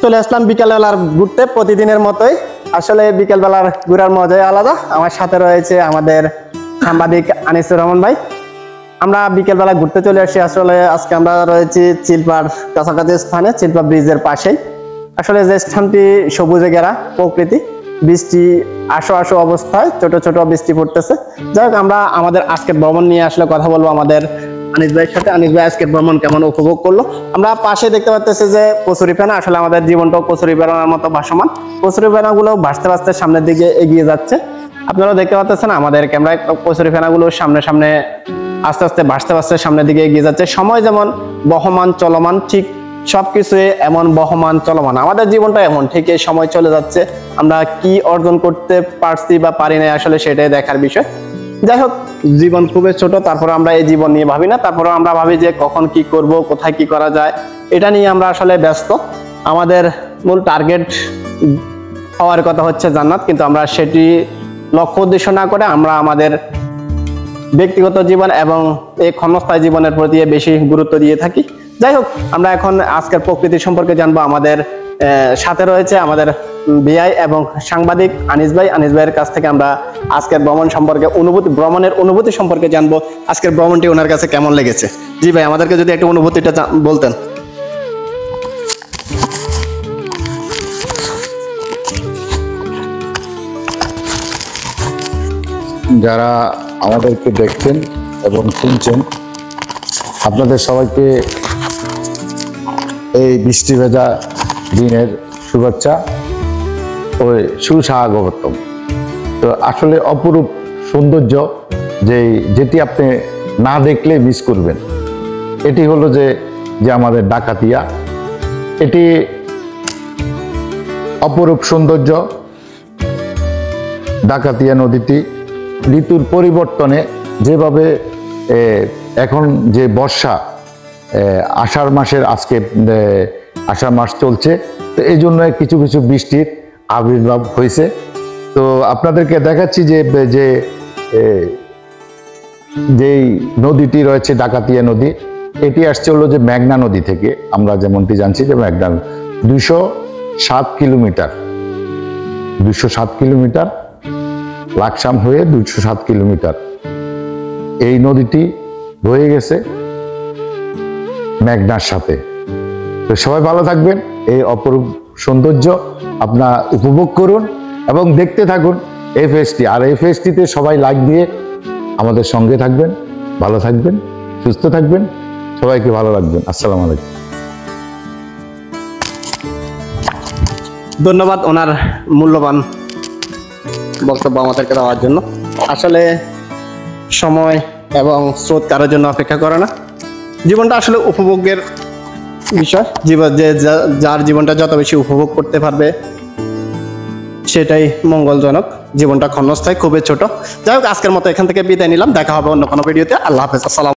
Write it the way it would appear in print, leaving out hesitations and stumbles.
চলে আসলাম বিকেলবেলার ঘুরতে প্রতিদিনের মতোই। আসলে বিকেলবেলার ঘোরার মজাই আলাদা। আমার সাথে রয়েছে আমাদের সাংবাদিক আনিসুর রহমান ভাই। আমরা বিকেলবেলা ঘুরতে চলে আসছি। আসলে আজকে আমরা রয়েছি চিলপার কাছাকাছি স্থানে, চিলপা ব্রিজের পাশেই। আসলে যে স্থানটি সবুজে ঘেরা, প্রকৃতি, বৃষ্টি আসো আসো অবস্থায় ছোট ছোট বৃষ্টি পড়তেছে। যাই হোক, আমরা আমাদের আজকের ভ্রমণ নিয়ে আসলে কথা বলবো আমাদের আনিস ভাইয়ের সাথে। আনিস ভাই আজকের ভ্রমণ কেমন উপভোগ করলো। আমরা পাশে দেখতে পাচ্ছি যে কচুরিপানা। আসলে আমাদের জীবনটাও কচুরিপানার মতো ভাসমান। কচুরিপানা গুলো ভাসতে ভাসতে সামনের দিকে এগিয়ে যাচ্ছে। আপনারা দেখতে পাচ্ছেন আমাদের ক্যামেরায় কচুরিপানা গুলো সামনে সামনে আস্তে আস্তে ভাসতে ভাসতে সামনের দিকে এগিয়ে যাচ্ছে। সময় যেমন বহমান চলমান, ঠিক সবকিছু এমন বহমান চলমান। আমাদের জীবনটা এমন, ঠিক এই সময় চলে যাচ্ছে। আমরা কি অর্জন করতে পারছি বা পারি না, আসলে সেটাই দেখার বিষয়। যাই হোক, জীবন খুবই ছোট, তারপরে আমরা এই জীবন নিয়ে ভাবি না। তারপরে আমরা ভাবি যে কখন কি করব, কোথায় কি করা যায়, এটা নিয়ে আমরা আসলে ব্যস্ত। আমাদের মূল টার্গেট হওয়ার কথা হচ্ছে জান্নাত, কিন্তু আমরা সেটি লক্ষ্য উদ্দেশ্য না করে আমরা আমাদের ব্যক্তিগত জীবন এবং এই ক্ষণস্থায়ী জীবনের প্রতি বেশি গুরুত্ব দিয়ে থাকি। যাই হোক, আমরা এখন আজকের প্রকৃতি সম্পর্কে জানবো। আমাদের সাথে রয়েছে আমাদের বিআই এবং সাংবাদিক আনিস ভাই। আনিস ভাইয়ের কাছ থেকে আমরা আজকের ভ্রমণ সম্পর্কে ভ্রমণের অনুভূতি সম্পর্কে জানবো। আজকের ভ্রমণটি ওনার কাছে কেমন লেগেছে। জি ভাই, আমাদেরকে যদি একটু অনুভূতিটা বলতেন। যারা আমাদেরকে দেখছেন এবং শুনছেন, আপনাদের সবাইকে এই বৃষ্টি ভেজা দিনের শুভেচ্ছা ও সুস্বাগতম। তো আসলে অপরূপ সৌন্দর্য, যেটি আপনি না দেখলে মিস করবেন। এটি হলো যে আমাদের ডাকাতিয়া। এটি অপরূপ সৌন্দর্য। ডাকাতিয়া নদীটি ঋতুর পরিবর্তনে যেভাবে এখন যে বর্ষা, আষাঢ় মাসের আজকে আষাঢ় মাস চলছে, তো এই জন্য কিছু কিছু বৃষ্টির আবির্ভাব হয়েছে। তো আপনাদেরকে দেখাচ্ছি যেই নদীটি রয়েছে ডাকাতিয়া নদী, এটি আসছে হলো যে মেঘনা নদী থেকে। আমরা যেমনটি জানছি যে মেঘনা 207 কিলোমিটার, 207 কিলোমিটার লাকসাম হয়ে 207 কিলোমিটার এই নদীটি বয়ে গেছে মেঘনার সাথে। তো সবাই ভালো থাকবেন, এই অপরূপ সৌন্দর্য আপনারা উপভোগ করুন এবং দেখতে থাকুন এফএসটি। আর এফএসটিতে সবাই লাইক দিয়ে আমাদের সঙ্গে থাকবেন। ভালো থাকবেন, সুস্থ থাকবেন, সবাইকে ভালো রাখবেন। আসসালামু আলাইকুম। ধন্যবাদ ওনার মূল্যবান বক্তব্য আমাদেরকে দেওয়ার জন্য। আসলে সময় এবং স্রোত কারোর জন্য অপেক্ষা করে না। জীবনটা আসলে উপভোগের বিষয়। যার জীবনটা যত বেশি উপভোগ করতে পারবে সেটাই মঙ্গলজনক। জীবনটা ক্ষণস্থায়ী, খুবই ছোট। যাই হোক, আজকের মতো এখান থেকে বিদায় নিলাম। দেখা হবে অন্য কোনো ভিডিওতে। আল্লাহ হাফেজ। আসসালাম।